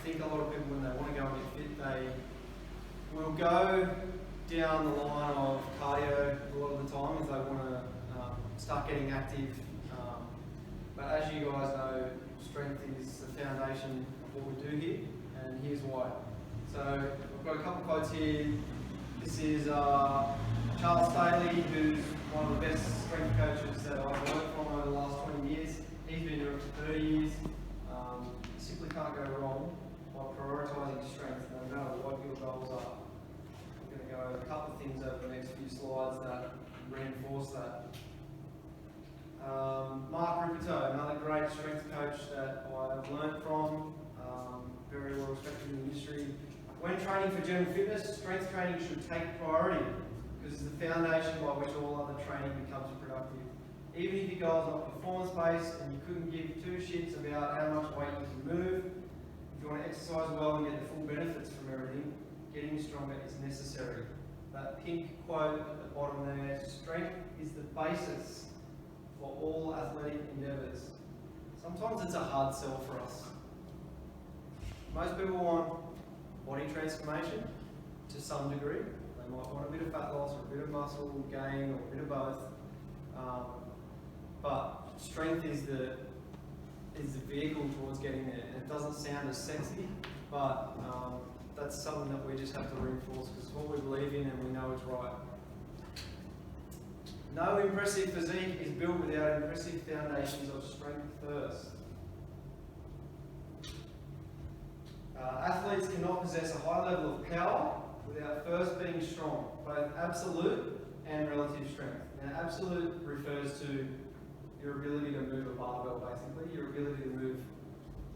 think a lot of people, when they want to go and get fit, they will go down the line of cardio a lot of the time if they want to start getting active. But as you guys know, strength is the foundation of what we do here, and here's why. So I've got a couple of quotes here. This is Charles Staley, who's one of the best strength coaches that I've worked from over the last 20 years. He's been doing it for 30 years. You simply can't go wrong by prioritising strength, no matter what your goals are. I'm going to go over a couple of things over the next few slides that reinforce that. Mark Ruperto, another great strength coach that I've learnt from, very well respected in the industry. When training for general fitness, strength training should take priority because it's the foundation by which all other training becomes productive. Even if your goals are not performance-based and you couldn't give two shits about how much weight you can move, if you want to exercise well and get the full benefits from everything, getting stronger is necessary. That pink quote at the bottom there, strength is the basis for all athletic endeavours. Sometimes it's a hard sell for us. Most people want body transformation to some degree. They might want a bit of fat loss or a bit of muscle gain or a bit of both. But strength is the vehicle towards getting there. And it doesn't sound as sexy, but that's something that we just have to reinforce because it's what we believe in and we know it's right. No impressive physique is built without impressive foundations of strength first. Athletes cannot possess a high level of power without first being strong, both absolute and relative strength. Now, absolute refers to your ability to move a barbell, basically, your ability to move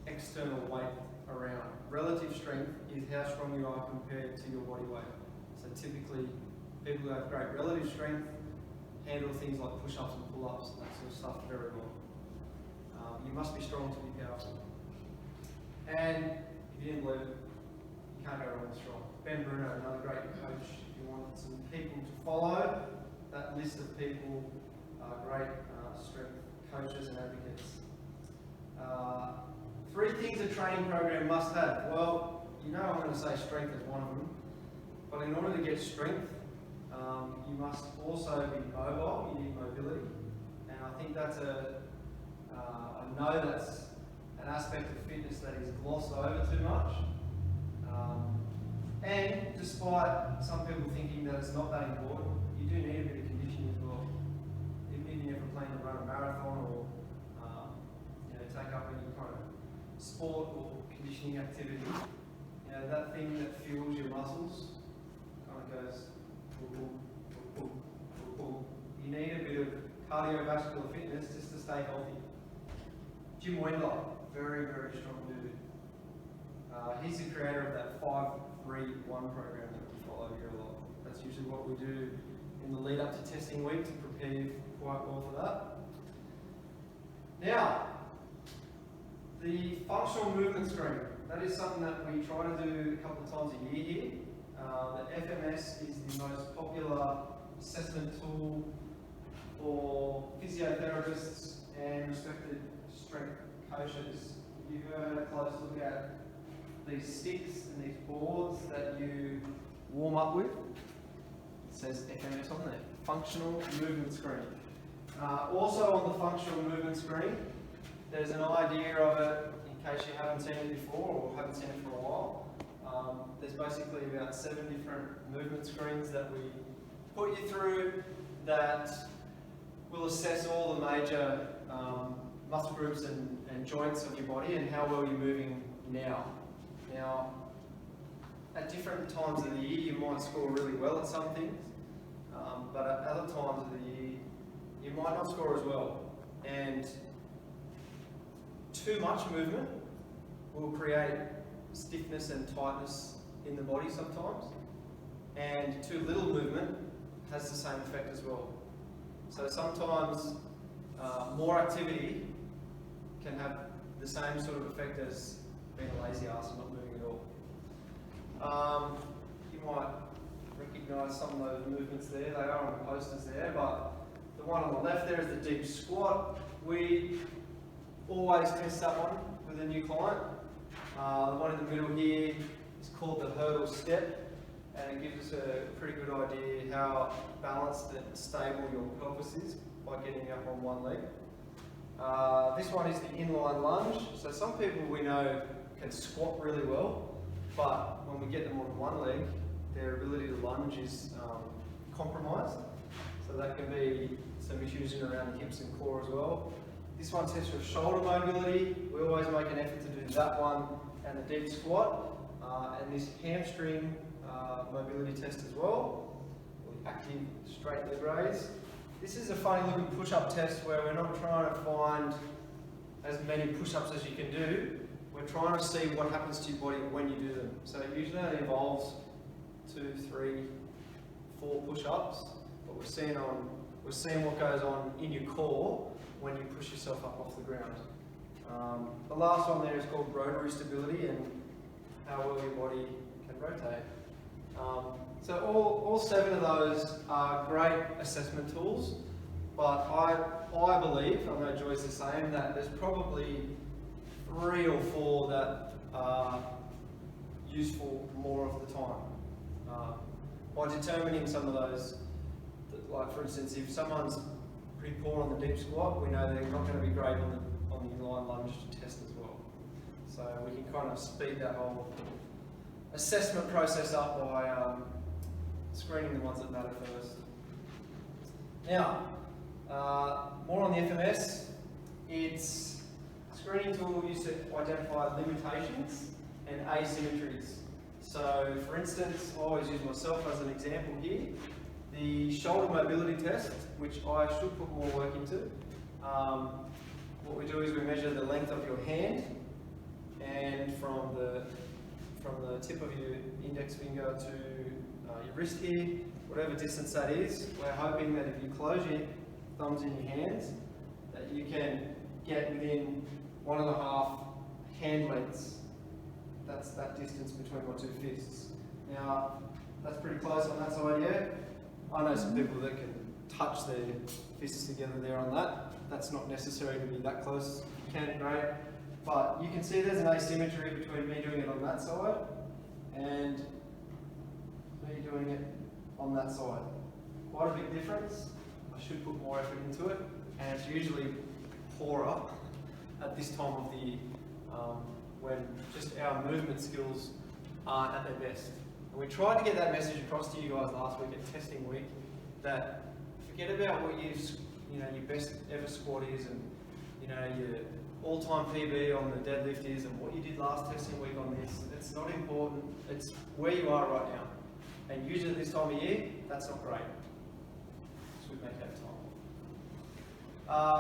external weight around. Relative strength is how strong you are compared to your body weight. So typically, people who have great relative strength handle things like push-ups and pull-ups and that sort of stuff very well. You must be strong to be powerful. And if you didn't believe it, you can't go wrong with strong. Ben Bruno, another great coach. If you want some people to follow, that list of people are great strength coaches and advocates. 3 things a training program must have. Well, you know I'm going to say strength is one of them. But in order to get strength, you must also be mobile, you need mobility. And I think that's I know that's an aspect of fitness that is glossed over too much. And despite some people thinking that it's not that important, you do need a bit of conditioning as well. Even if you ever plan to run a marathon or take up any kind of sport or conditioning activity, that thing that fuels your muscles kind of goes boom, boom, boom, boom, boom. You need a bit of cardiovascular fitness just to stay healthy. Jim Wendler, very, very strong dude. He's the creator of that 5-3-1 program that we follow here a lot. That's usually what we do in the lead up to testing week to prepare you quite well for that. Now, the functional movement screen. That is something that we try to do a couple of times a year here. The FMS is the most popular assessment tool for physiotherapists and respected strength coaches. You've had a close look at these sticks and these boards that you warm up with. It says FMS on there, functional movement screen. Also on the functional movement screen, there's an idea of it in case you haven't seen it before or haven't seen it for a while. There's basically about 7 different movement screens that we put you through that will assess all the major muscle groups and joints of your body and how well you're moving now. Now, at different times of the year, you might score really well at some things, but at other times of the year, you might not score as well. And too much movement will create stiffness and tightness in the body sometimes, and too little movement has the same effect as well. So sometimes more activity can have the same sort of effect as being a lazy ass and not moving at all. You might recognise some of those movements there. They are on the posters there, but the one on the left there is the deep squat. We always test that one with a new client. The one in the middle here is called the hurdle step, and it gives us a pretty good idea how balanced and stable your pelvis is by getting up on one leg. This one is the inline lunge. So some people we know can squat really well, but when we get them on one leg, their ability to lunge is compromised. So that can be some issues in around the hips and core as well. This one tests your shoulder mobility. We always make an effort to do that one and the deep squat. And this hamstring mobility test as well, or the active straight leg raise. This is a funny little push-up test where we're not trying to find as many push-ups as you can do. We're trying to see what happens to your body when you do them. So usually that involves 2, 3, 4 push-ups, but we're seeing what goes on in your core when you push yourself up off the ground. The last one there is called rotary stability and how well your body can rotate. So all 7 of those are great assessment tools, but I believe, I know Joy's the same, that there's probably 3 or 4 that are useful more of the time. By determining some of those, like for instance, if someone's pretty poor on the deep squat, we know they're not going to be great on the inline lunge test as well. So we can kind of speed that whole assessment process up by screening the ones that matter first. Now, more on the FMS. It's a screening tool used to identify limitations and asymmetries. So, for instance, I always use myself as an example here. The shoulder mobility test, which I should put more work into. What we do is we measure the length of your hand, and from the tip of your index finger to your wrist here, whatever distance that is, we're hoping that if you close your thumbs in your hands, that you can get within 1.5 hand lengths. That's that distance between my 2 fists. Now, that's pretty close on that side, yeah? I know some people that can touch their fists together there on that. That's not necessary to be that close. You can, great. But you can see there's an asymmetry between me doing it on that side and me doing it on that side. Quite a big difference. I should put more effort into it, and it's usually poorer at this time of the when just our movement skills aren't at their best. And we tried to get that message across to you guys last week at testing week, that forget about what your best ever squat is, and your all-time PB on the deadlift is, and what you did last testing week on this. It's not important. It's where you are right now. And usually this time of year, that's not great. So we make that time.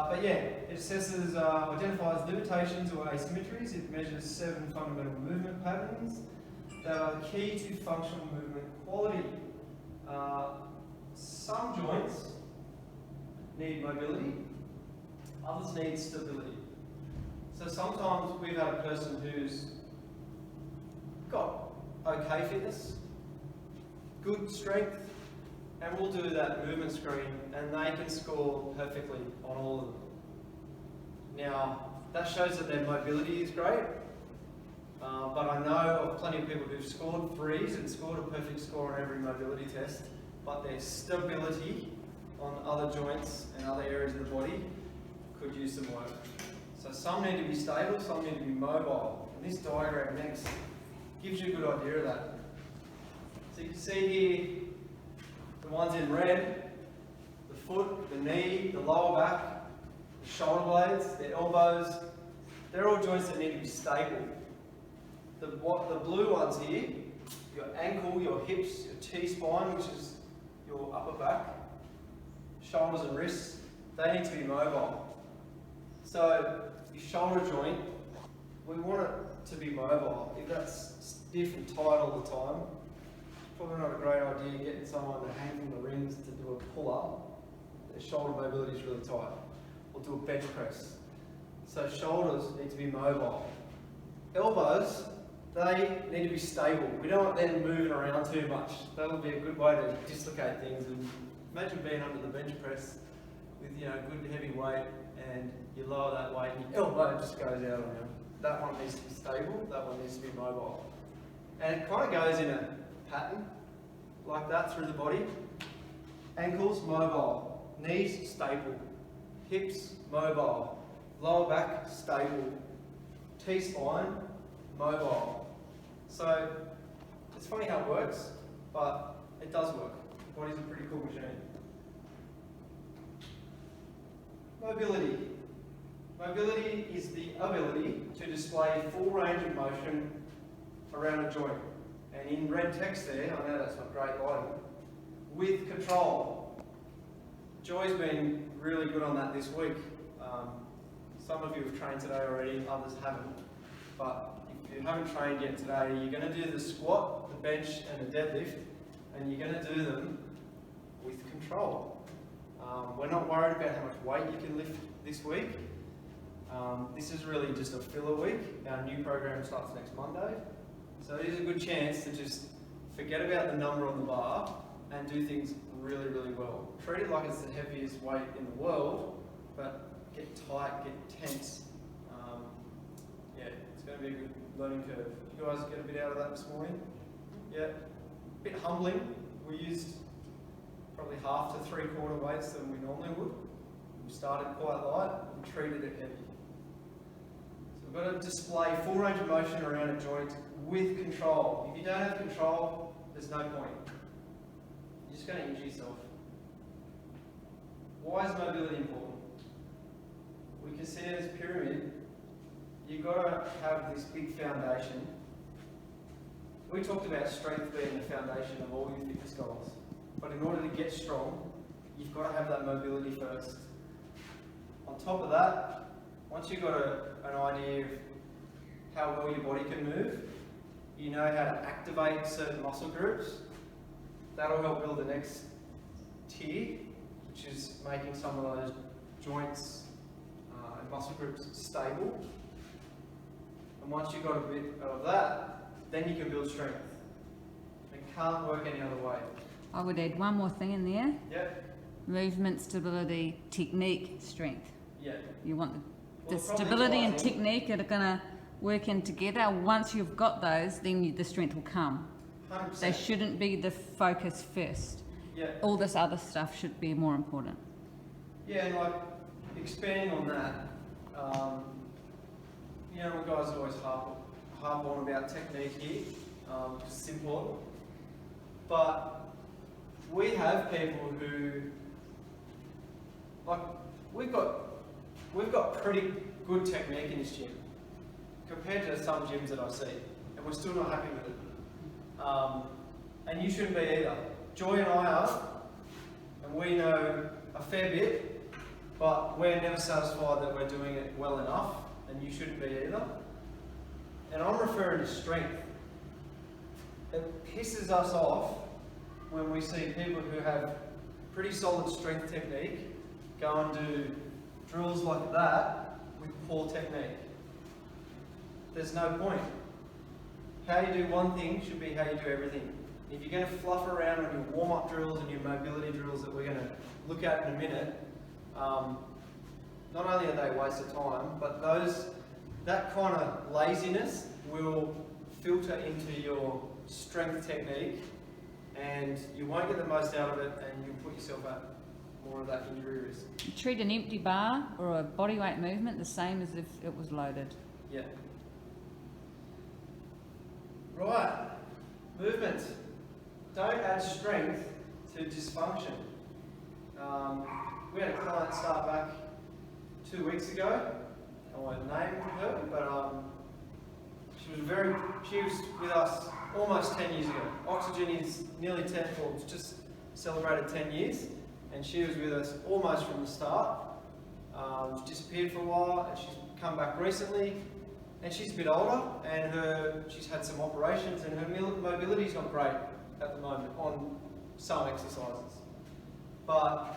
But yeah, it assesses, identifies limitations or asymmetries. It measures 7 fundamental movement patterns that are key to functional movement quality. Some joints need mobility, others need stability. So sometimes we've had a person who's got okay fitness, good strength, and we'll do that movement screen and they can score perfectly on all of them. Now, that shows that their mobility is great, but I know of plenty of people who've scored 3s and scored a perfect score on every mobility test, but their stability on other joints and other areas of the body could use some work. So some need to be stable, some need to be mobile. And this diagram next gives you a good idea of that. So you can see here, the ones in red, the foot, the knee, the lower back, the shoulder blades, the elbows, they're all joints that need to be stable. The blue ones here, your ankle, your hips, your T-spine, which is your upper back, shoulders and wrists, they need to be mobile. So your shoulder joint, we want it to be mobile. If that's stiff and tight all the time, it's probably not a great idea getting someone to hang from the rings to do a pull-up. Their shoulder mobility is really tight. Or do a bench press. So shoulders need to be mobile. Elbows, they need to be stable. We don't want them moving around too much. That would be a good way to dislocate things. And imagine being under the bench press with good heavy weight, and you lower that weight and your elbow just goes out on you. that one needs to be stable, that one needs to be mobile. And it kind of goes in a pattern like that through the body. Ankles, mobile. Knees, stable. Hips, mobile. Lower back, stable. T-spine, mobile. So, it's funny how it works, but it does work. The body's a pretty cool machine. Mobility. Mobility is the ability to display full range of motion around a joint. And in red text there, I know that's not great lighting, with control. Joy's been really good on that this week. Some of you have trained today already, others haven't. But if you haven't trained yet today, you're going to do the squat, the bench and the deadlift, and you're going to do them with control. We're not worried about how much weight you can lift this week. This is really just a filler week. Our new program starts next Monday. So it is a good chance to just forget about the number on the bar and do things really, really well. Treat it like it's the heaviest weight in the world, but get tight, get tense. Yeah, it's going to be a good learning curve. You guys get a bit out of that this morning? Yeah, a bit humbling. We used probably half to 3/4 weights than we normally would. We started quite light and treated it heavy. So we've got to display full range of motion around a joint with control. If you don't have control, there's no point. You're just going to injure yourself. Why is mobility important? We can see in this pyramid, you've got to have this big foundation. We talked about strength being the foundation of all your fitness goals. But in order to get strong, you've got to have that mobility first. On top of that, once you've got an idea of how well your body can move, you know how to activate certain muscle groups. That'll help build the next tier, which is making some of those joints and muscle groups stable. And once you've got a bit of that, then you can build strength. It can't work any other way. I would add one more thing in there. Yep. Movement, stability, technique, strength. Yeah. You want the Well, stability and technique that are going to work in together. Once you've got those, then the strength will come. 100%. They shouldn't be the focus first. Yeah. All this other stuff should be more important. Yeah, and like expanding on that, you know, guys always harp on about technique here, because it's important. But we have people who, like, we've got pretty good technique in this gym compared to some gyms that I see, and we're still not happy with it. And you shouldn't be either. Joy and I are, and we know a fair bit, but we're never satisfied that we're doing it well enough, and you shouldn't be either. And I'm referring to strength. It pisses us off when we see people who have pretty solid strength technique go and do drills like that with poor technique. There's no point. How you do one thing should be how you do everything. If you're going to fluff around on your warm-up drills and your mobility drills that we're going to look at in a minute, not only are they a waste of time, but that kind of laziness will filter into your strength technique, and you won't get the most out of it, and you'll put yourself at more of that injury risk. You treat an empty bar or a bodyweight movement the same as if it was loaded. Yeah. Right. Movement. Don't add strength to dysfunction. We had a client start back 2 weeks ago. I won't name her, but she was with us almost 10 years ago. Oxygen is nearly 10, well, it's just celebrated 10 years, and she was with us almost from the start. She disappeared for a while, and she's come back recently, and she's a bit older, and she's had some operations, and her mobility's not great at the moment on some exercises. But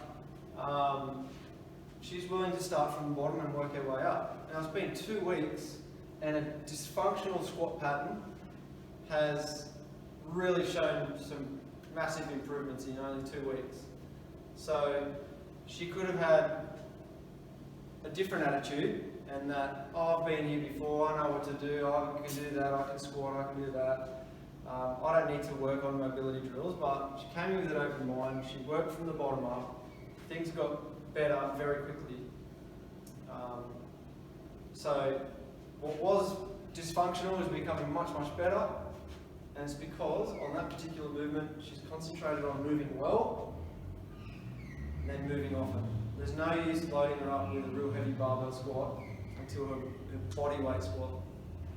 she's willing to start from the bottom and work her way up. Now, it's been 2 weeks, and a dysfunctional squat pattern has really shown some massive improvements in only 2 weeks. So she could have had a different attitude and that, oh, I've been here before, I know what to do, I can do that, I can squat, I can do that. I don't need to work on mobility drills, but she came in with an open mind, she worked from the bottom up, things got better very quickly. So what was dysfunctional is becoming much, much better, and it's because on that particular movement, she's concentrated on moving well, and then moving often. There's no use loading her up with a real heavy barbell squat until her body weight squat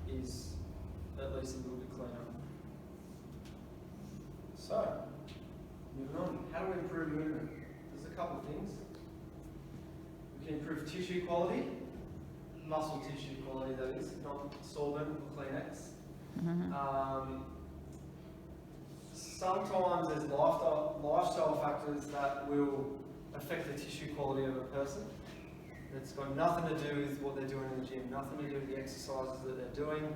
is at least a little bit cleaner. So, moving on, how do we improve movement? There's a couple of things. We can improve tissue quality, muscle tissue quality that is, not sorbent or Kleenex. Sometimes there's lifestyle factors that will affect the tissue quality of a person. It's got nothing to do with what they're doing in the gym, nothing to do with the exercises that they're doing,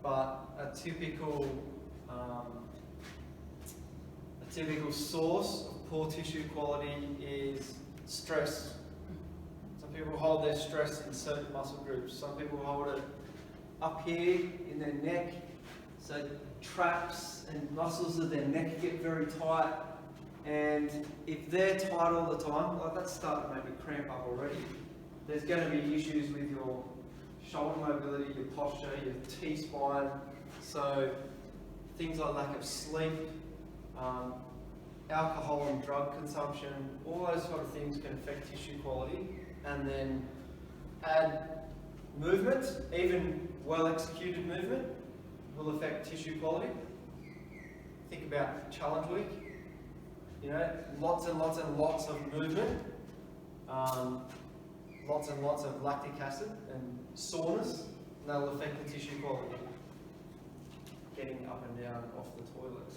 but a typical source of poor tissue quality is stress. Some people hold their stress in certain muscle groups. Some people hold it up here in their neck, so traps and muscles of their neck get very tight. And if they're tight all the time, like that's starting to maybe cramp up already. There's going to be issues with your shoulder mobility, your posture, your T-spine. So things like lack of sleep, alcohol and drug consumption, all those sort of things can affect tissue quality. And then add movement, even well-executed movement, will affect tissue quality. Think about challenge week. You know, lots and lots and lots of movement, lots and lots of lactic acid and soreness, and that'll affect the tissue quality. Getting up and down off the toilet.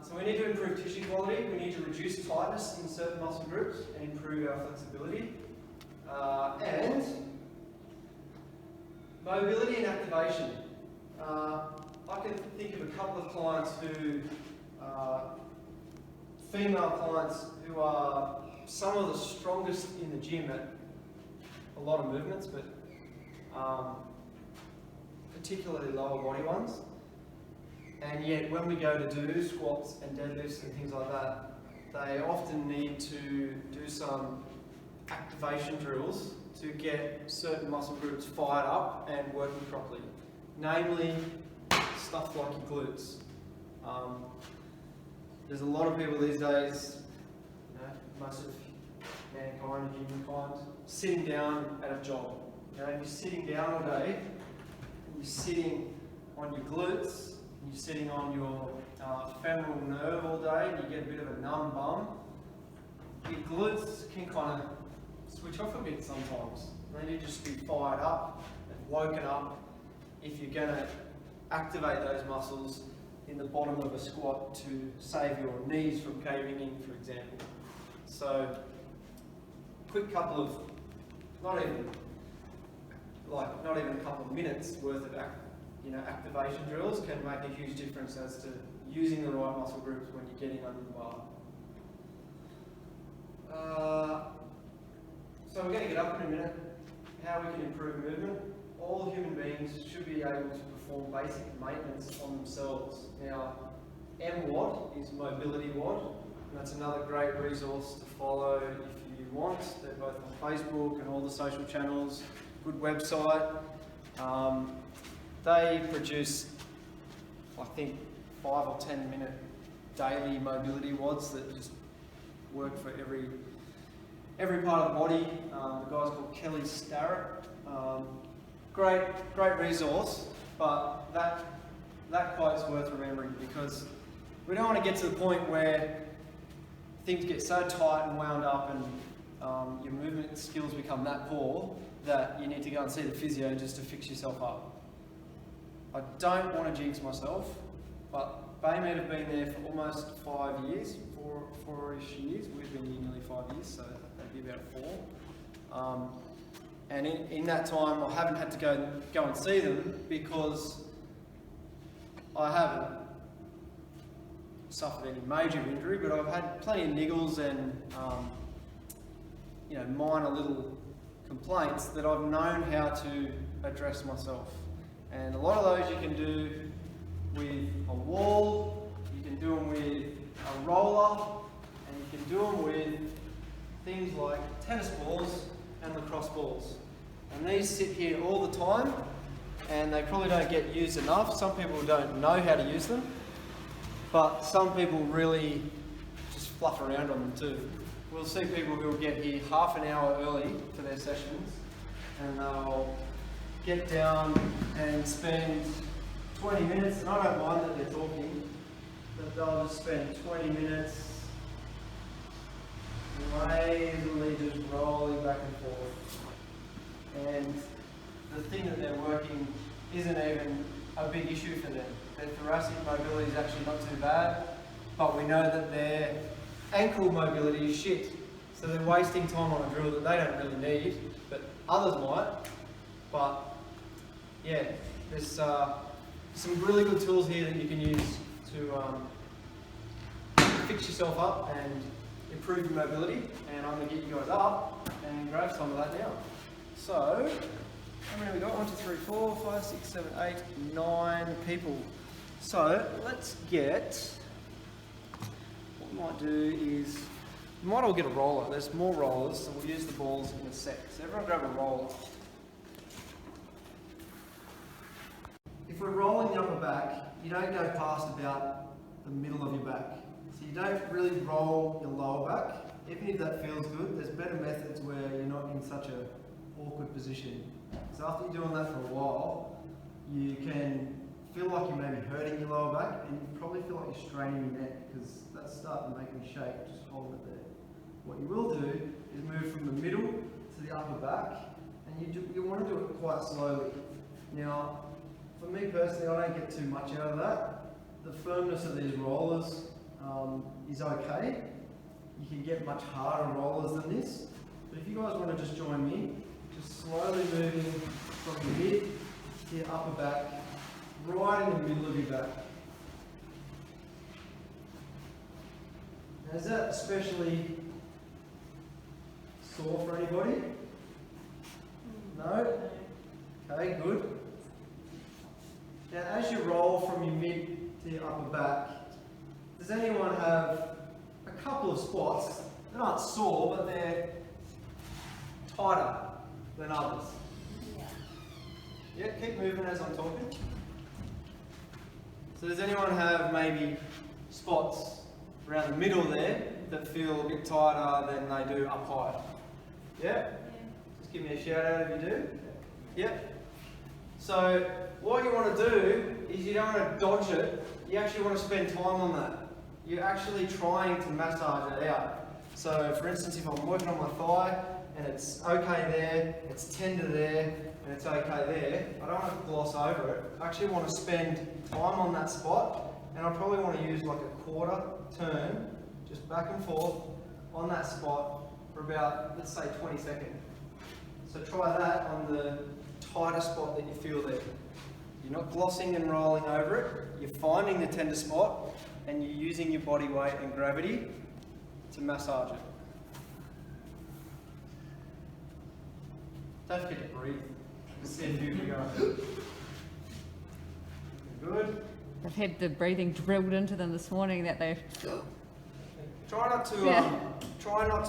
So we need to improve tissue quality, we need to reduce tightness in certain muscle groups and improve our flexibility. And mobility and activation. I can think of a couple of clients who, female clients who are some of the strongest in the gym at a lot of movements, but particularly lower body ones. And yet when we go to do squats and deadlifts and things like that, they often need to do some activation drills to get certain muscle groups fired up and working properly. Namely, stuff like your glutes. There's a lot of people these days, you know, most of mankind and humankind, sitting down at a job. You know, if you're sitting down all day, and you're sitting on your glutes, and you're sitting on your femoral nerve all day, and you get a bit of a numb bum, your glutes can kind of switch off a bit sometimes. They need to just be fired up and woken up if you're going to activate those muscles in the bottom of a squat to save your knees from caving in, for example. So, quick couple of, not even a couple of minutes worth of activation drills can make a huge difference as to using the right muscle groups when you're getting under the bar. So we're going to get up in a minute, how we can improve movement. All human beings should be able to perform basic maintenance on themselves. Now, MWOD is Mobility WOD, and that's another great resource to follow if you want. They're both on Facebook and all the social channels. Good website. They produce, I think, 5 or 10 minute daily mobility WODs that just work for every part of the body. The guy's called Kelly Starrett. Great resource, but that quote's worth remembering because we don't want to get to the point where things get so tight and wound up and your movement skills become that poor that you need to go and see the physio just to fix yourself up. I don't want to jinx myself, but Baymed have been there for almost 5 years, four-ish years. We've been here nearly 5 years, so that'd be about 4. And in that time, I haven't had to go and see them because I haven't suffered any major injury, but I've had plenty of niggles and minor little complaints that I've known how to address myself. And a lot of those you can do with a wall, you can do them with a roller, and you can do them with things like tennis balls and lacrosse balls. And these sit here all the time, and they probably don't get used enough. Some people don't know how to use them, but some people really just fluff around on them too. We'll see people who will get here half an hour early for their sessions, and they'll get down and spend 20 minutes, and I don't mind that they're talking, but they'll just spend 20 minutes lazily just rolling back and forth. And the thing that they're working isn't even a big issue for them. Their thoracic mobility is actually not too bad, but we know that their ankle mobility is shit. So they're wasting time on a drill that they don't really need, but others might. But yeah, there's some really good tools here that you can use to fix yourself up and improve your mobility. And I'm going to get you guys up and grab some of that now. So, how many have we got? 1, 2, 3, 4, 5, 6, 7, 8, 9 people. So, let's get, what we might do is, we might all get a roller. There's more rollers, so we'll use the balls in a sec. So everyone grab a roller. If we're rolling the upper back, you don't go past about the middle of your back. So you don't really roll your lower back. Even if that feels good, there's better methods where you're not in such an awkward position. So after you're doing that for a while, you can feel like you may be hurting your lower back, and you probably feel like you're straining your neck because that's starting to make me shake. Just hold it there. What you will do is move from the middle to the upper back, and you want to do it quite slowly. Now, for me personally, I don't get too much out of that. The firmness of these rollers is okay. You can get much harder rollers than this. But if you guys want to just join me, just slowly moving from the mid to your upper back, right in the middle of your back. Now, is that especially sore for anybody? No? Okay, good. Now, as you roll from your mid to your upper back, does anyone have a couple of spots that aren't sore, but they're tighter than others? Yeah, keep moving as I'm talking. So does anyone have maybe spots around the middle there that feel a bit tighter than they do up high? Yeah? Just give me a shout out if you do. Yep. So what you want to do is you don't want to dodge it, you actually want to spend time on that. You're actually trying to massage it out. So for instance, if I'm working on my thigh and it's okay there, it's tender there, and it's okay there, I don't want to gloss over it. I actually want to spend time on that spot, and I probably want to use like a quarter turn, just back and forth on that spot for about, let's say 20 seconds. So try that on the tighter spot that you feel there. You're not glossing and rolling over it, you're finding the tender spot, and you're using your body weight and gravity to massage it. Don't forget to breathe. Just see if you go. Good. They've had the breathing drilled into them this morning that they've... Try not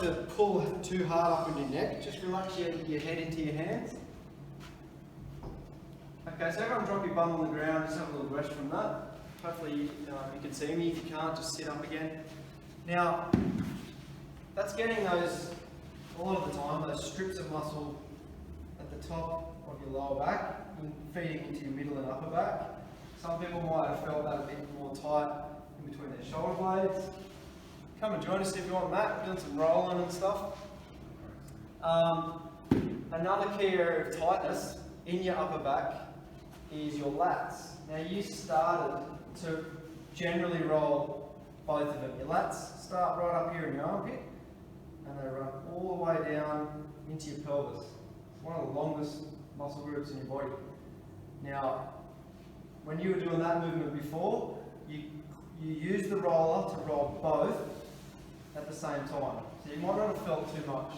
to pull too hard up in your neck. Just relax your head into your hands. Okay, so everyone drop your bum on the ground. Just have a little rest from that. Hopefully you can see me. If you can't, just sit up again. Now, that's getting those, a lot of the time, those strips of muscle at the top of your lower back, feeding into your middle and upper back. Some people might have felt that a bit more tight in between their shoulder blades. Come and join us if you want, Matt. We're doing some rolling and stuff. Another key area of tightness in your upper back is your lats. Now you started to generally roll both of them. Your lats start right up here in your armpit and they run all the way down into your pelvis. It's one of the longest muscle groups in your body. Now, when you were doing that movement before, you use the roller to roll both at the same time. So you might not have felt too much.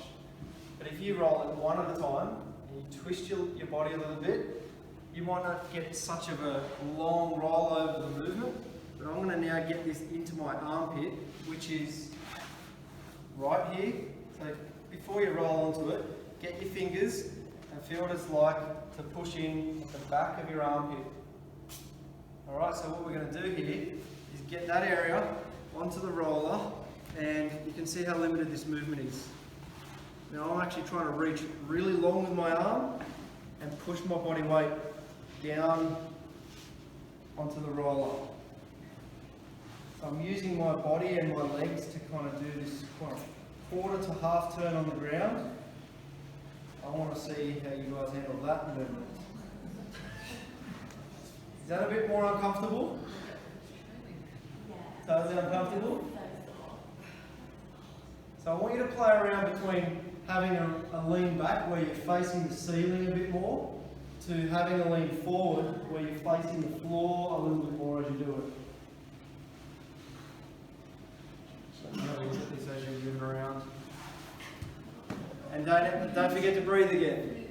But if you roll it one at a time, and you twist your body a little bit, you might not get such of a long roll over the movement. But I'm going to now get this into my armpit, which is right here. So before you roll onto it, get your fingers and feel what it's like to push in at the back of your armpit. Alright, so what we're going to do here is get that area onto the roller, and you can see how limited this movement is. Now I'm actually trying to reach really long with my arm and push my body weight down onto the roller. So I'm using my body and my legs to kind of do this kind of quarter to half turn on the ground. I want to see how you guys handle that movement. Is that a bit more uncomfortable? Totally uncomfortable? So I want you to play around between having a lean back where you're facing the ceiling a bit more to having a lean forward where you're facing the floor a little bit more as you do it. So have a look at this as you're moving around. And don't forget to breathe again.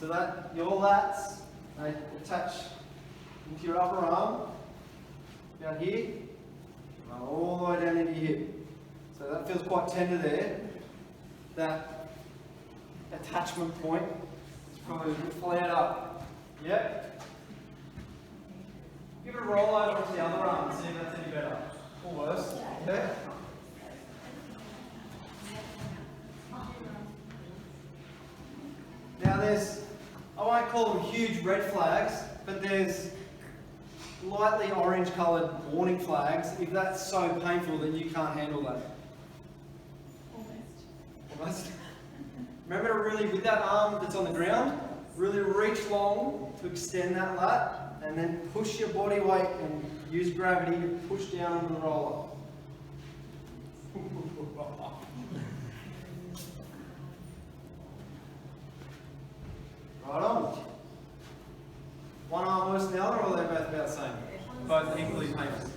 So that your lats, they attach into your upper arm, down here, and all the way down into your hip. So that feels quite tender there. That attachment point is probably a bit flared up. Yep. Give it a roll over onto the other arm and see if that's any better. Or worse. Okay? Now I won't call them huge red flags, but there's lightly orange coloured warning flags if that's so painful that you can't handle that. Almost. Remember to really, with that arm that's on the ground, really reach long to extend that lat, and then push your body weight and use gravity to push down on the roller. Right on. One arm worse than the other, or are they both about the same? Both equally painful.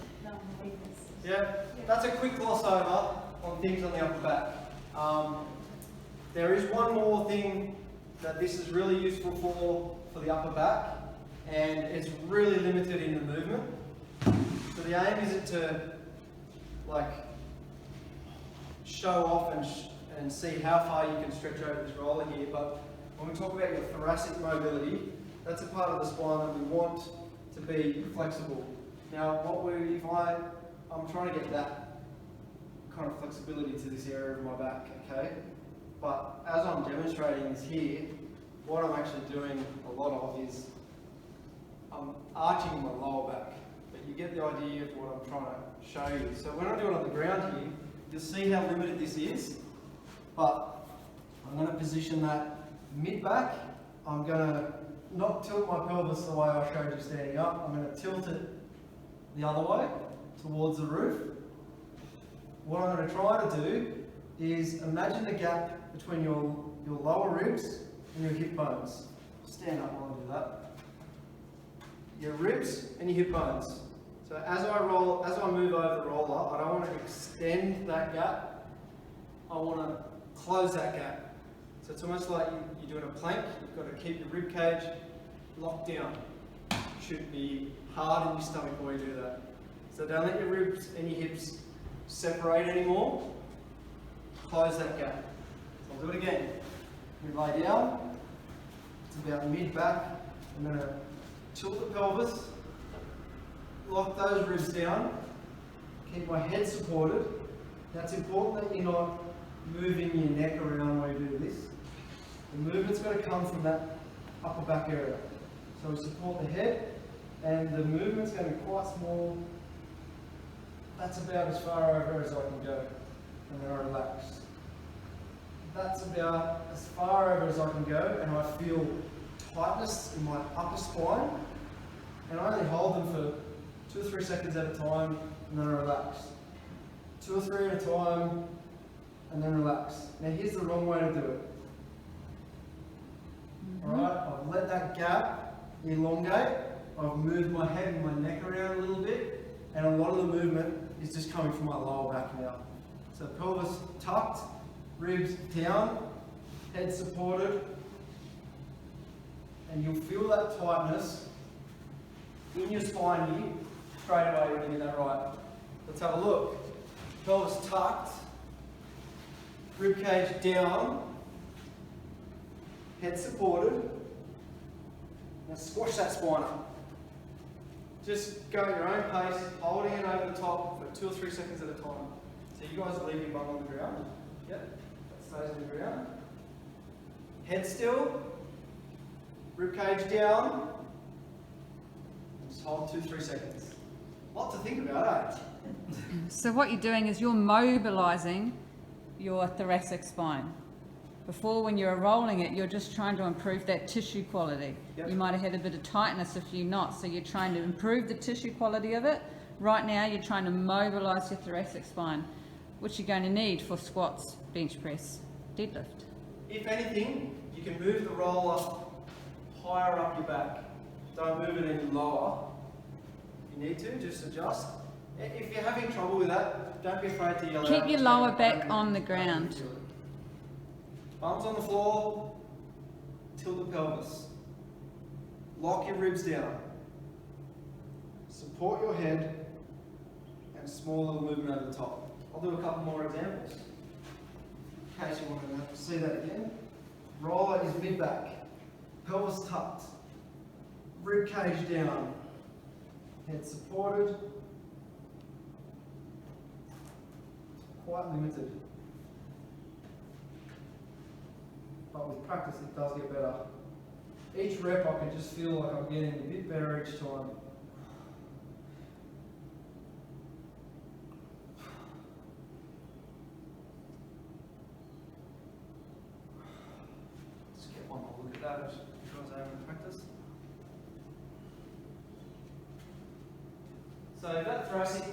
Yeah, that's a quick gloss over on things on the upper back. There is one more thing that this is really useful for the upper back, and it's really limited in the movement. So the aim isn't to like show off and see how far you can stretch over this roller here, but when we talk about your thoracic mobility, that's a part of the spine that we want to be flexible. Now, I'm trying to get that kind of flexibility to this area of my back, okay? But as I'm demonstrating this here, what I'm actually doing a lot of is I'm arching my lower back. But you get the idea of what I'm trying to show you. So when I do it on the ground here, you'll see how limited this is. But I'm going to position that mid-back. I'm going to not tilt my pelvis the way I showed you standing up. I'm going to tilt it the other way towards the roof. What I'm going to try to do is imagine the gap between your lower ribs and your hip bones. Stand up while I do that. Your ribs and your hip bones. So as I move over the roller, I don't want to extend that gap. I want to close that gap. So it's almost like you're doing a plank. You've got to keep your rib cage locked down. You should be hard in your stomach while you do that. So don't let your ribs and your hips separate anymore. Close that gap. So I'll do it again. We lay down. It's about mid-back. I'm going to tilt the pelvis, lock those ribs down, keep my head supported. Now it's important that you're not moving your neck around while you do this. The movement's got to come from that upper back area. So we support the head, and the movement's going to be quite small. That's about as far over as I can go, and then I relax. That's about as far over as I can go, and I feel tightness in my upper spine, and I only hold them for 2 or 3 seconds at a time, and then I relax. 2 or 3 at a time, and then relax. Now here's the wrong way to do it. Alright, I've let that gap elongate, I've moved my head and my neck around a little bit, and a lot of the movement is just coming from my lower back now. So pelvis tucked, ribs down, head supported, and you'll feel that tightness in your spine here straight away when you get that right. Let's have a look. Pelvis tucked, rib cage down, head supported. Now squash that spine up. Just go at your own pace, holding it over the top for 2 or 3 seconds at a time. So you guys leave your bum on the ground. Yep, that stays on the ground. Head still, rib cage down. Just hold 2-3 seconds. A lot to think about, eh? So what you're doing is you're mobilizing your thoracic spine. Before, when you're rolling it, you're just trying to improve that tissue quality. Yep. You might have had a bit of tightness, a few knots, so you're trying to improve the tissue quality of it. Right now, you're trying to mobilize your thoracic spine, which you're going to need for squats, bench press, deadlift. If anything, you can move the roller higher up your back. Don't move it any lower. If you need to, just adjust. If you're having trouble with that, don't be afraid to yell out. Keep your lower back on the ground. Bums on the floor, tilt the pelvis. Lock your ribs down. Support your head, and a small little movement over the top. I'll do a couple more examples, in case you want to see that again. Roller is mid-back, pelvis tucked, rib cage down, head supported, quite limited. But with practice it does get better. Each rep I can just feel like I'm getting a bit better each time. Just get one more look at that as you guys are having practice. So if that thoracic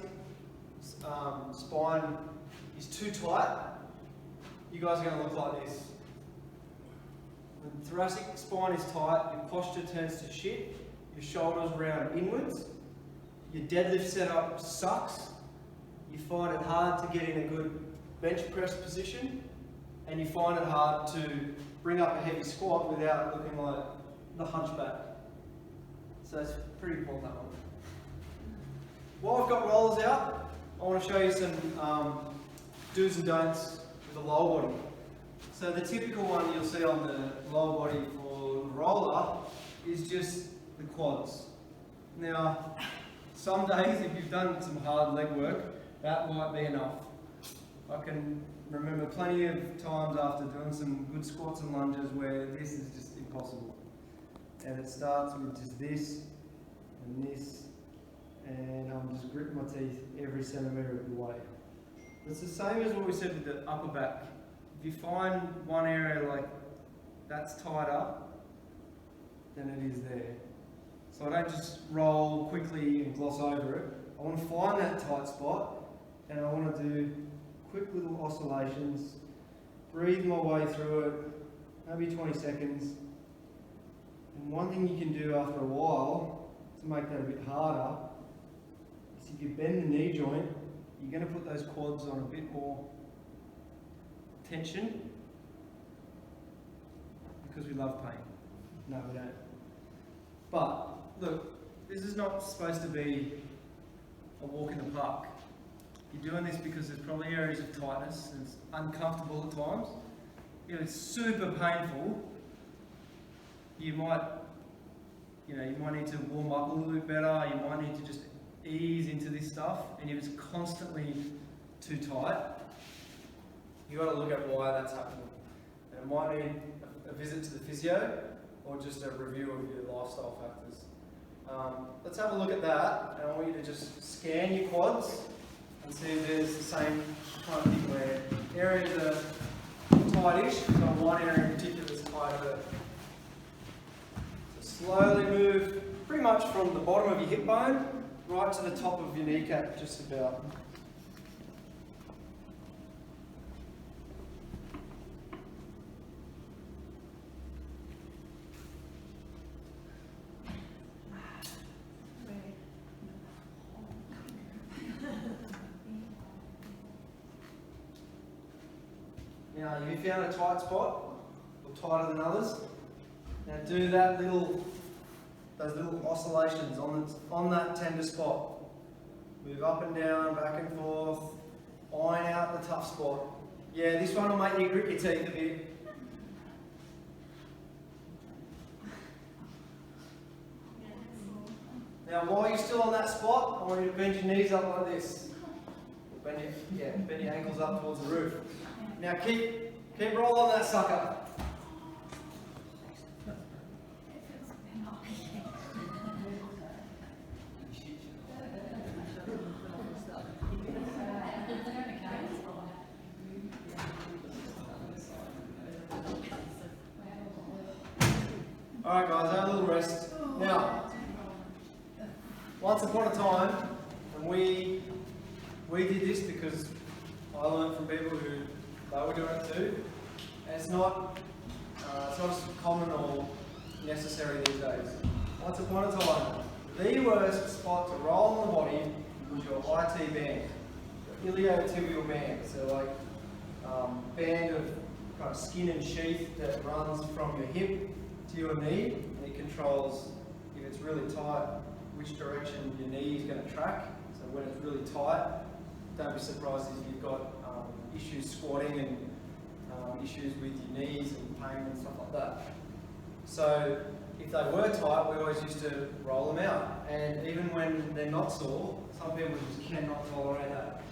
spine is too tight, you guys are going to look like this. When the thoracic spine is tight, your posture turns to shit, your shoulders round inwards, your deadlift setup sucks, you find it hard to get in a good bench press position, and you find it hard to bring up a heavy squat without looking like the hunchback. So it's pretty important, that one. While I've got rollers out, I want to show you some do's and don'ts with the lower body. So the typical one you'll see on the lower body for the roller is just the quads. Now, some days if you've done some hard leg work, that might be enough. I can remember plenty of times after doing some good squats and lunges where this is just impossible. And it starts with just this and this, and I'm just gritting my teeth every centimetre of the way. It's the same as what we said with the upper back. If you find one area like that's tied up, then it is there. So I don't just roll quickly and gloss over it. I want to find that tight spot, and I want to do quick little oscillations, breathe my way through it, maybe 20 seconds. And one thing you can do after a while to make that a bit harder is if you bend the knee joint, you're going to put those quads on a bit more tension, because we love pain. No, we don't. But look, this is not supposed to be a walk in the park. You're doing this because there's probably areas of tightness and it's uncomfortable at times. If it's super painful, you might need to warm up a little bit better. You might need to just ease into this stuff. And if it's constantly too tight, you've got to look at why that's happening. And it might need a visit to the physio or just a review of your lifestyle factors. Let's have a look at that, and I want you to just scan your quads and see if there's the same kind of thing where areas are tightish, so one area in particular is tighter. So slowly move pretty much from the bottom of your hip bone right to the top of your kneecap, just about. Now Now, if you found a tight spot, or tighter than others, now do that those little oscillations on that tender spot. Move up and down, back and forth, iron out the tough spot. Yeah, this one will make you grit your teeth a bit. Now, while you're still on that spot, I want you to bend your knees up like this. Bend your ankles up towards the roof. Now, keep rolling that sucker. Alright guys, have a little rest. Now, once upon a time, and we did this because I learned from people who they were doing it too. And it's not as common or necessary these days. Once upon a time, the worst spot to roll on the body was your IT band, your iliotibial band. So like band of kind of skin and sheath that runs from your hip to your knee, and it controls, if it's really tight, which direction your knee is going to track. So when it's really tight, don't be surprised if you've got issues squatting and issues with your knees and pain and stuff like that. So if they were tight, we always used to roll them out. And even when they're not sore, some people just cannot tolerate that.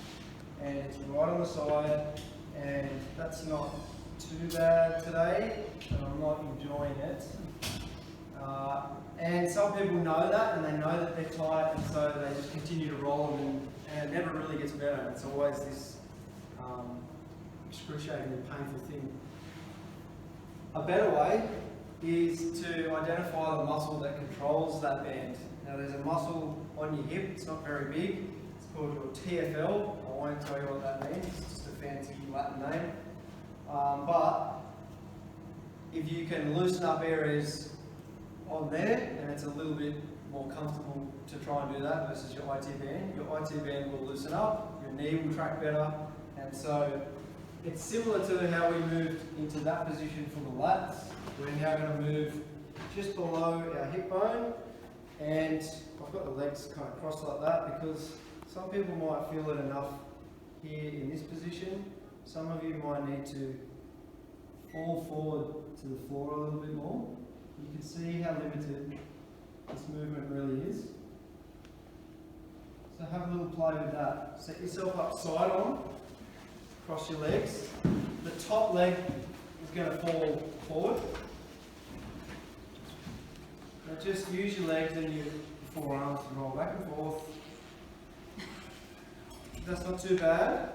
And it's right on the side, and that's not too bad today, and I'm not enjoying it. And some people know that, and they know that they're tight, and so they just continue to roll them, and it never really gets better. It's always this excruciatingly painful thing. A better way is to identify the muscle that controls that band. Now there's a muscle on your hip, it's not very big, it's called your TFL. I won't tell you what that means, it's just a fancy Latin name. But if you can loosen up areas on there, and it's a little bit more comfortable to try and do that versus your IT band will loosen up, your knee will track better, and so it's similar to how we moved into that position for the lats. We're now going to move just below our hip bone, and I've got the legs kind of crossed like that because some people might feel it enough here in this position. Some of you might need to fall forward to the floor a little bit more. You can see how limited this movement really is. So have a little play with that. Set yourself up side on, cross your legs. The top leg is going to fall forward. Now just use your legs and your forearms to roll back and forth. That's not too bad.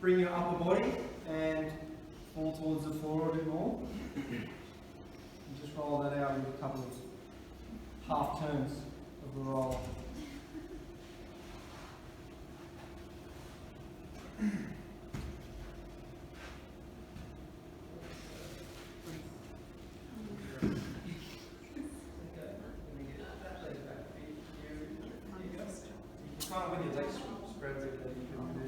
Bring your upper body and fall towards the floor a bit more. And just roll that out into a couple of half turns of the roll. Kind of with your legs spread like that, you can do.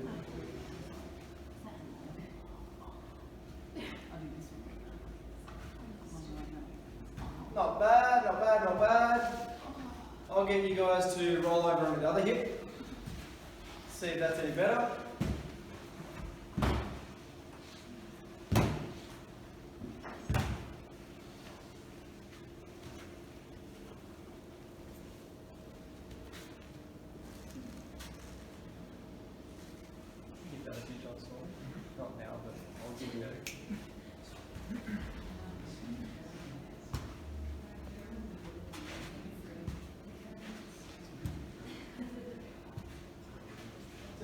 Not bad, not bad, not bad. I'll get you guys to roll over on the other hip. See if that's any better. Not now, but I'll give you that.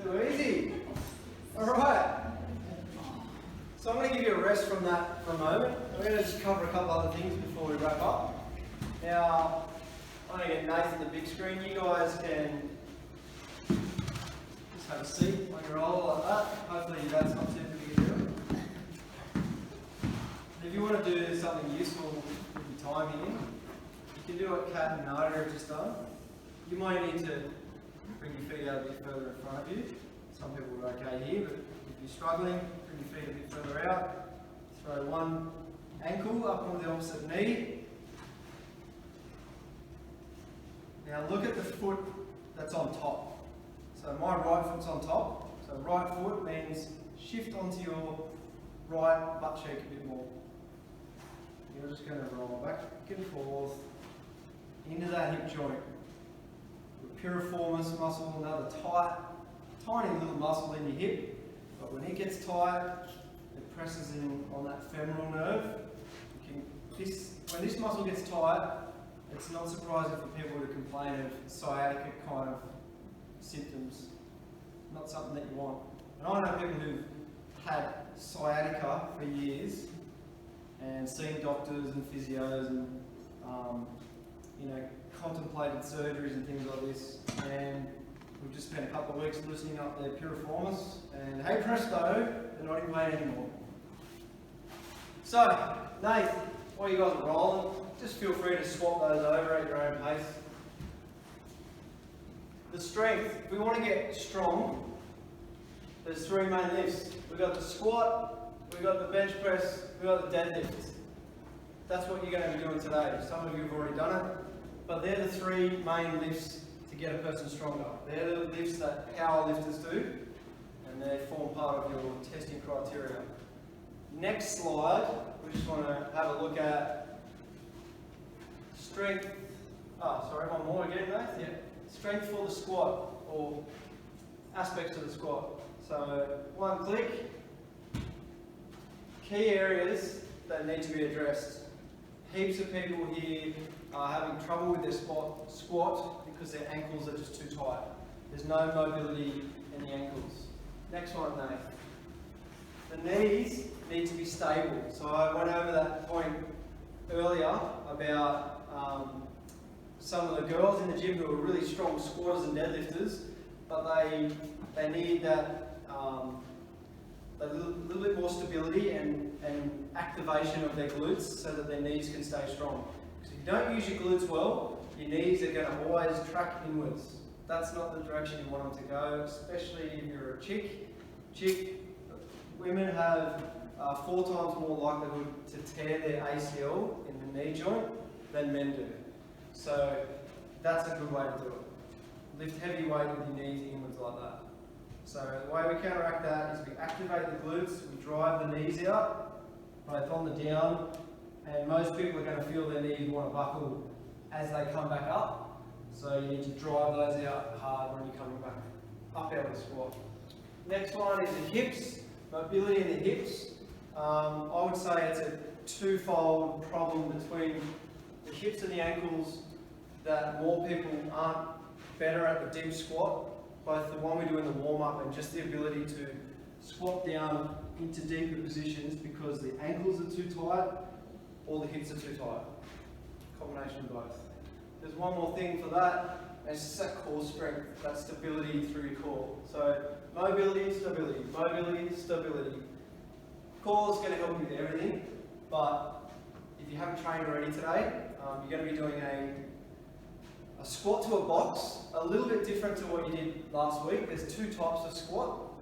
Too easy. Alright. So I'm going to give you a rest from that for a moment. We're going to just cover a couple other things before we wrap up. Now, I'm going to get Nathan the big screen. You guys can just have a seat on your roll like that. Hopefully that's not too big a deal. If you want to do something useful with your time here, you can do what Kat and Nada have just done. You might need to bring your feet out a bit further in front of you. Some people are okay here, but if you're struggling, bring your feet a bit further out. Throw one ankle up onto the opposite knee. Now look at the foot that's on top. So my right foot's on top. So right foot means shift onto your right butt cheek a bit more. You're just going to roll back and forth into that hip joint. The piriformis muscle, another tight, tiny little muscle in your hip, but when it gets tight, it presses in on that femoral nerve. When this muscle gets tight, it's not surprising for people to complain of sciatica kind of symptoms. Not something that you want. And I know people who've had sciatica for years and seen doctors and physios and contemplated surgeries and things like this, and we've just spent a couple of weeks loosening up their piriformis, and hey presto, they're not in pain anymore. So, Nate, while you guys are rolling, just feel free to swap those over at your own pace. The strength, if we want to get strong, there's three main lifts. We've got the squat, we've got the bench press, we've got the deadlift. That's what you're going to be doing today. Some of you have already done it, but they're the three main lifts to get a person stronger. They're the lifts that power lifters do, and they form part of your testing criteria. Next slide, we just want to have a look at strength. One more again, Nate? Yeah. Strength for the squat, or aspects of the squat. So, one click. Key areas that need to be addressed. Heaps of people here are having trouble with their squat because their ankles are just too tight. There's no mobility in the ankles. Next one, Nate. The knees need to be stable. So I went over that point earlier about some of the girls in the gym who are really strong squatters and deadlifters, but they need that a little bit more stability and activation of their glutes so that their knees can stay strong. Because if you don't use your glutes well, your knees are going to always track inwards. That's not the direction you want them to go, especially if you're a chick. Women have 4 times more likelihood to tear their ACL in the knee joint than men do. So that's a good way to do it. Lift heavy weight with your knees inwards like that. So the way we counteract that is we activate the glutes, we drive the knees out, both on the down, and most people are going to feel their knees want to buckle as they come back up. So you need to drive those out hard when you're coming back up out of the squat. Next one is the hips, mobility in the hips. I would say it's a twofold problem between the hips and the ankles that more people aren't better at the deep squat, both the one we do in the warm-up and just the ability to squat down into deeper positions because the ankles are too tight or the hips are too tight. Combination of both. There's one more thing for that, and it's just that core strength, that stability through your core. So mobility, stability, mobility, stability. Core is going to help you with everything, but if you haven't trained already today, you're going to be doing a squat to a box, a little bit different to what you did last week. There's 2 types of squat.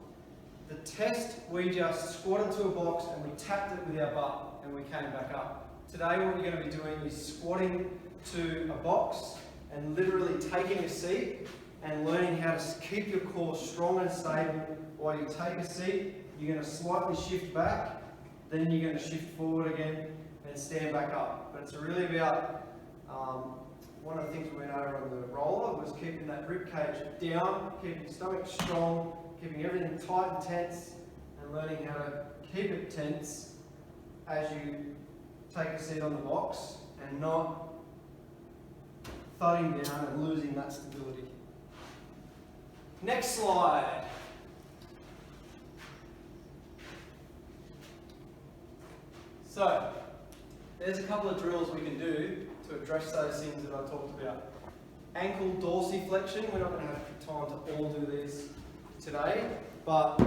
The test, we just squatted to a box and we tapped it with our butt and we came back up. Today what you're going to be doing is squatting to a box and literally taking a seat and learning how to keep your core strong and stable while you take a seat. You're going to slightly shift back, then you're going to shift forward again and stand back up. But it's really about one of the things we went over on the roller was keeping that rib cage down, keeping your stomach strong, keeping everything tight and tense, and learning how to keep it tense as you take a seat on the box and not thudding down and losing that stability. Next slide. So, there's a couple of drills we can do to address those things that I talked about. Ankle dorsiflexion, we're not going to have time to all do these today, but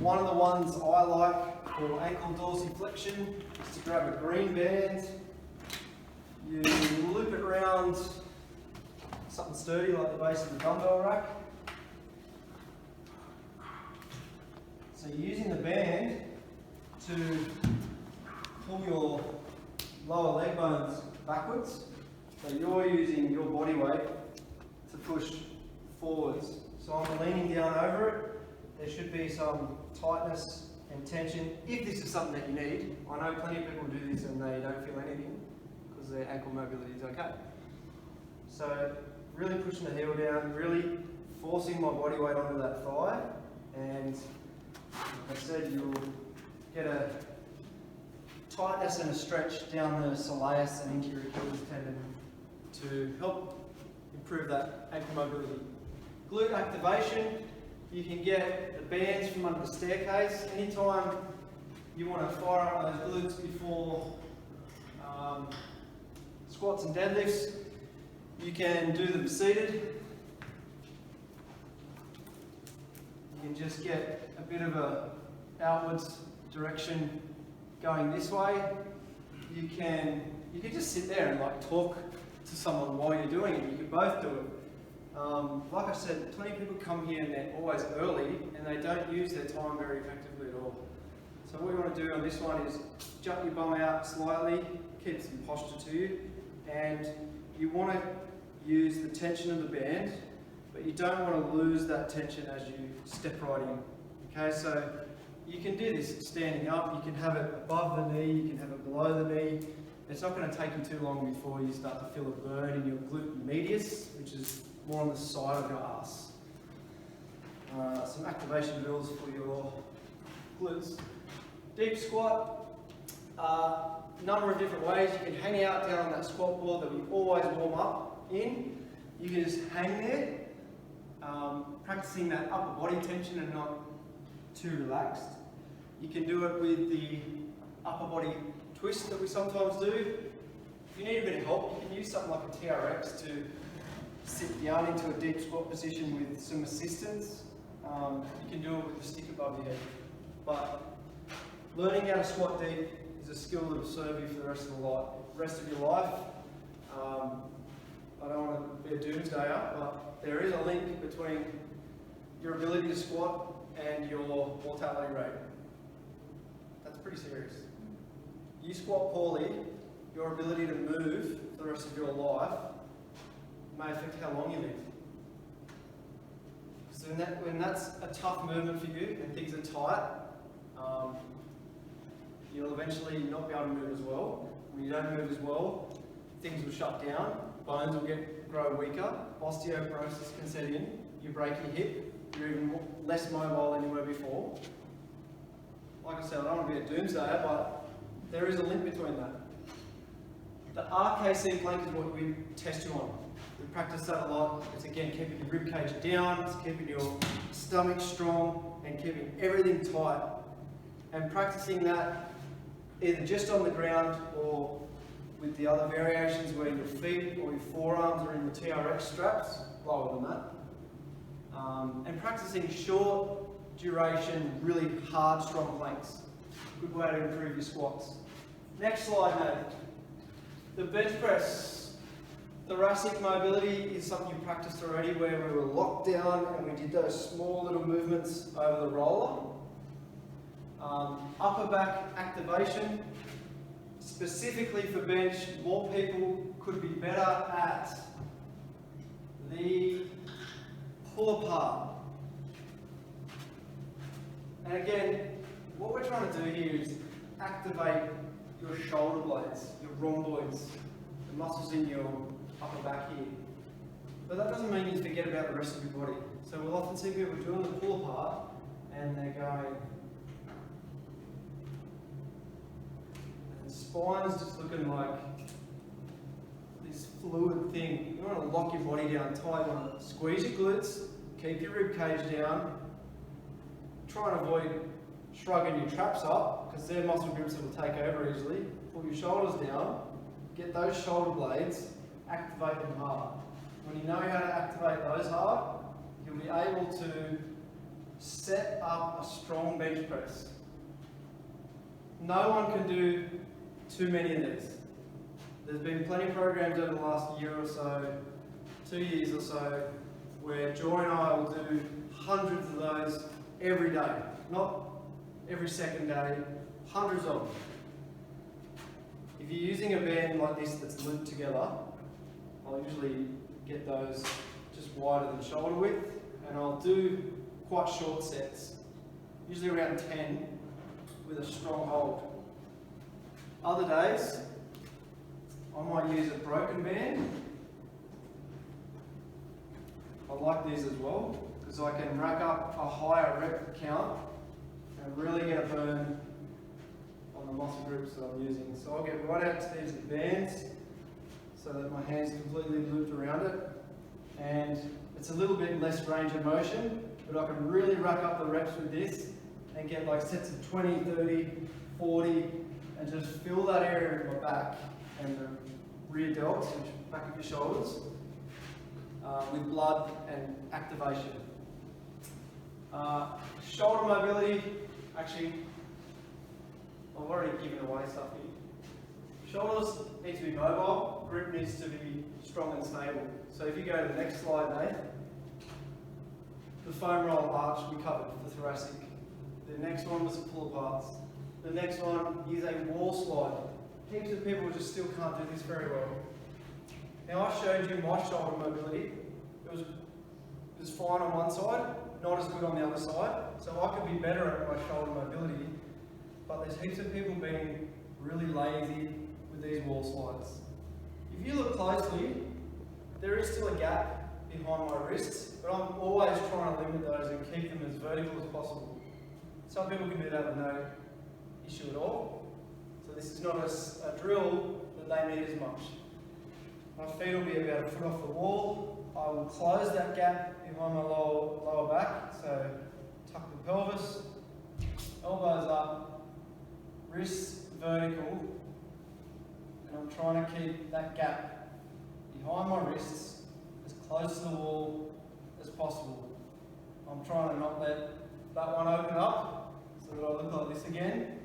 one of the ones I like for ankle dorsiflexion is to grab a green band, you loop it around something sturdy like the base of the dumbbell rack. So So you're using the band to pull your lower leg bones backwards. So you're using your body weight to push forwards. So I'm leaning down over it. There should be some tightness and tension if this is something that you need. I know plenty of people do this and they don't feel anything because their ankle mobility is okay. So really pushing the heel down, really forcing my body weight onto that thigh, and like I said, you'll get a tightness and a stretch down the soleus and anterior Achilles tendon to help improve that ankle mobility. Glute activation, you can get the bands from under the staircase. Anytime you want to fire up those glutes before squats and deadlifts, you can do them seated. You can just get a bit of a outwards direction going this way. You can just sit there and like talk to someone while you're doing it. You can both do it. Like I said, plenty of people come here and they're always early and they don't use their time very effectively at all. So what you want to do on this one is jump your bum out slightly, keep some posture to you, and you want to use the tension of the band, but you don't want to lose that tension as you step right in. Okay, so you can do this standing up, you can have it above the knee, you can have it below the knee. It's not going to take you too long before you start to feel a burn in your glute medius, which is more on the side of your ass. Some activation drills for your glutes. Deep squat, number of different ways. You can hang out down on that squat board that we always warm up in. You can just hang there, practicing that upper body tension and not too relaxed. You can do it with the upper body twist that we sometimes do. If you need a bit of help, you can use something like a TRX to sit down into a deep squat position with some assistance. You can do it with a stick above your head. But learning how to squat deep is a skill that will serve you for the rest of your life. I don't want to be a doomsdayer, but there is a link between your ability to squat and your mortality rate. That's pretty serious. You squat poorly, your ability to move for the rest of your life may affect how long you live. So when that's a tough movement for you and things are tight, you'll eventually not be able to move as well. When you don't move as well, things will shut down, bones will grow weaker, osteoporosis can set in, you break your hip, you're even less mobile than you were before. Like I said, I don't want to be a doomsdayer, but there is a link between that. The RKC plank is what we test you on. We practice that a lot. It's again keeping your rib cage down, it's keeping your stomach strong and keeping everything tight. And practicing that either just on the ground or with the other variations where your feet or your forearms are in the TRX straps, lower than that. And practicing short duration, really hard, strong planks. Good way to improve your squats. Next slide, mate. The bench press. Thoracic mobility is something you practiced already where we were locked down and we did those small little movements over the roller. Upper back activation. Specifically for bench, more people could be better at the pull apart. And again, what we're trying to do here is activate your shoulder blades, your rhomboids, the muscles in your upper back here. But that doesn't mean you forget about the rest of your body. So we'll often see people doing the pull apart and they're going, and the spine's just looking like this fluid thing. You want to lock your body down tight, you want to squeeze your glutes, keep your rib cage down, try and avoid shrugging your traps up because they're muscle groups that will take over easily. Pull your shoulders down, get those shoulder blades, activate them hard. When you know how to activate those hard, you'll be able to set up a strong bench press. No one can do too many of these. There's been plenty of programs over the last year or so, 2 years or so, where Joy and I will do hundreds of those every day. Not every second day, hundreds of them. If you're using a band like this that's looped together, I'll usually get those just wider than shoulder width, and I'll do quite short sets, usually around 10 with a strong hold. Other days, I might use a broken band. I like these as well because I can rack up a higher rep count and really get a burn on the muscle groups that I'm using. So I'll get right out to these bands so that my hand's completely looped around it, and it's a little bit less range of motion, but I can really rack up the reps with this and get like sets of 20, 30, 40, and just fill that area of my back and the rear delts, which back of your shoulders, with blood and activation. Shoulder mobility, actually, I've already given away stuff here. Shoulders need to be mobile, grip needs to be strong and stable. So if you go to the next slide, Nate, the foam roll arch we covered for thoracic. The next one was pull aparts. The next one is a wall slide. Heaps of people just still can't do this very well. Now I showed you my shoulder mobility. It was fine on one side, not as good on the other side. So I could be better at my shoulder mobility, but there's heaps of people being really lazy with these wall slides. If you look closely, there is still a gap behind my wrists, but I'm always trying to limit those and keep them as vertical as possible. Some people can do that with no issue at all. So this is not a drill that they need as much. My feet will be about a foot off the wall. I will close that gap behind my lower back. So tuck the pelvis, elbows up, wrists vertical, and I'm trying to keep that gap behind my wrists as close to the wall as possible. I'm trying to not let that one open up so that I look like this again.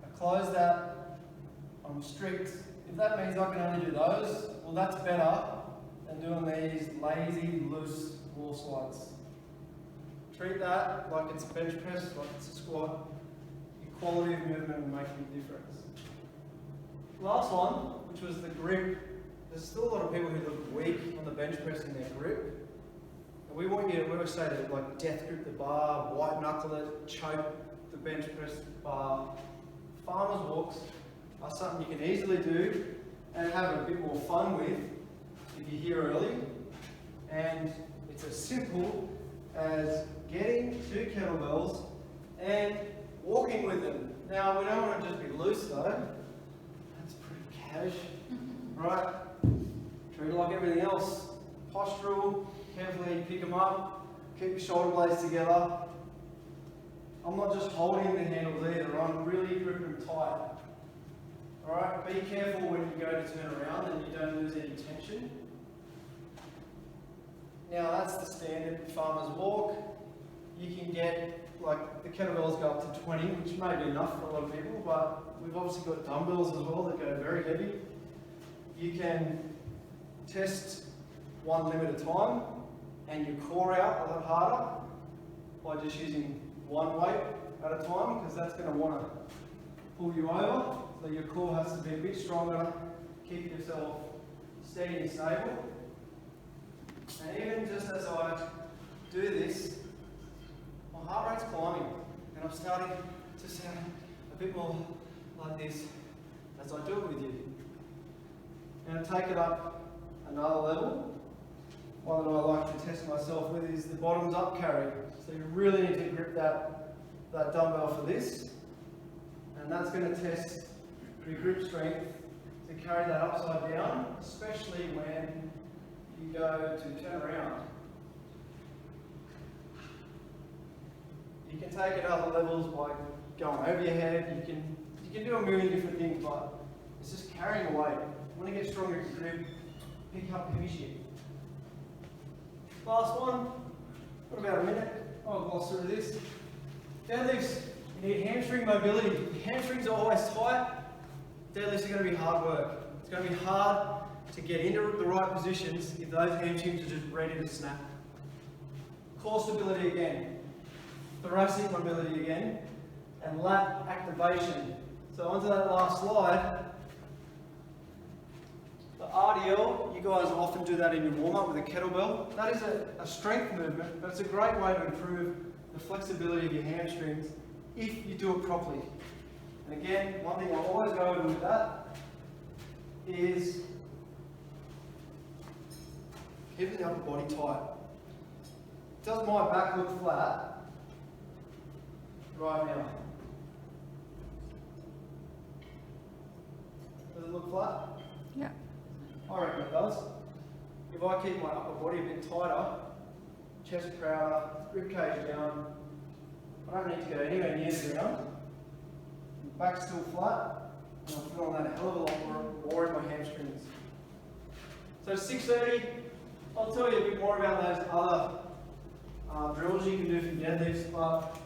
I close that, I'm strict. If that means I can only do those, well that's better than doing these lazy, loose wall slides. Treat that like it's a bench press, like it's a squat. Your quality of movement will make a difference. Last one, which was the grip. There's still a lot of people who look weak on the bench press in their grip. And we want you to, we always say to like death grip the bar, white knuckle it, choke the bench press bar. Farmer's walks are something you can easily do and have a bit more fun with if you're here early. And it's as simple as getting 2 kettlebells and walking with them. Now, we don't want to just be loose though. That's pretty cash, right? Treat it like everything else. Postural, carefully pick them up, keep your shoulder blades together. I'm not just holding the handles either, I'm really gripping them tight. Alright, be careful when you go to turn around and you don't lose any tension. Now that's the standard farmer's walk. You can get, like, the kettlebells go up to 20, which may be enough for a lot of people, but we've obviously got dumbbells as well that go very heavy. You can test one limb at a time and your core out a lot harder by just using one weight at a time, because that's going to want to pull you over. So your core has to be a bit stronger, keep yourself steady and stable. And even just as I do this, my heart rate's climbing and I'm starting to sound a bit more like this as I do it with you. Now take it up another level. One that I like to test myself with is the bottoms up carry. So you really need to grip that dumbbell for this, and that's going to test your grip strength to carry that upside down, especially when you go to turn around. You can take it other levels by going over your head. You can do a million different things, but it's just carrying a weight. When you get stronger at your grip, pick up heavy shit. Last one, got about a minute. I'll gloss through this. Deadlifts, you need hamstring mobility. Your hamstrings are always tight. Deadlifts are going to be hard work. It's going to be hard to get into the right positions if those hamstrings are just ready to snap. Core stability again. Thoracic mobility again. and lat activation. So onto that last slide. The RDL, you guys often do that in your warm-up with a kettlebell. That is a strength movement, but it's a great way to improve the flexibility of your hamstrings if you do it properly. And again, one thing I always go over with that is keeping the upper body tight. Does my back look flat right now? Does it look flat? Yeah. I reckon it does. If I keep my upper body a bit tighter, chest prouder, rib cage down, I don't need to go anywhere near the ground. The back's still flat, and I'm feeling that a hell of a lot more in my hamstrings. So 6:30, I'll tell you a bit more about those other drills you can do for deadlifts, but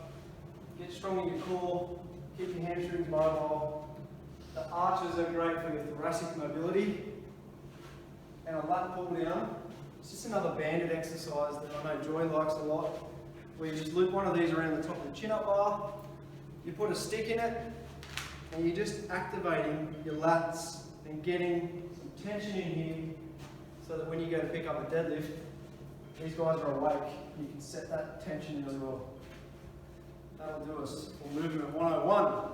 get strong in your core, keep your hamstrings mobile. The arches are great for your thoracic mobility. And a lat pull down, it's just another banded exercise that I know Joy likes a lot, where you just loop one of these around the top of the chin-up bar, you put a stick in it, and you're just activating your lats and getting some tension in here, so that when you go to pick up a deadlift, these guys are awake, you can set that tension in as well. That'll do us for movement 101.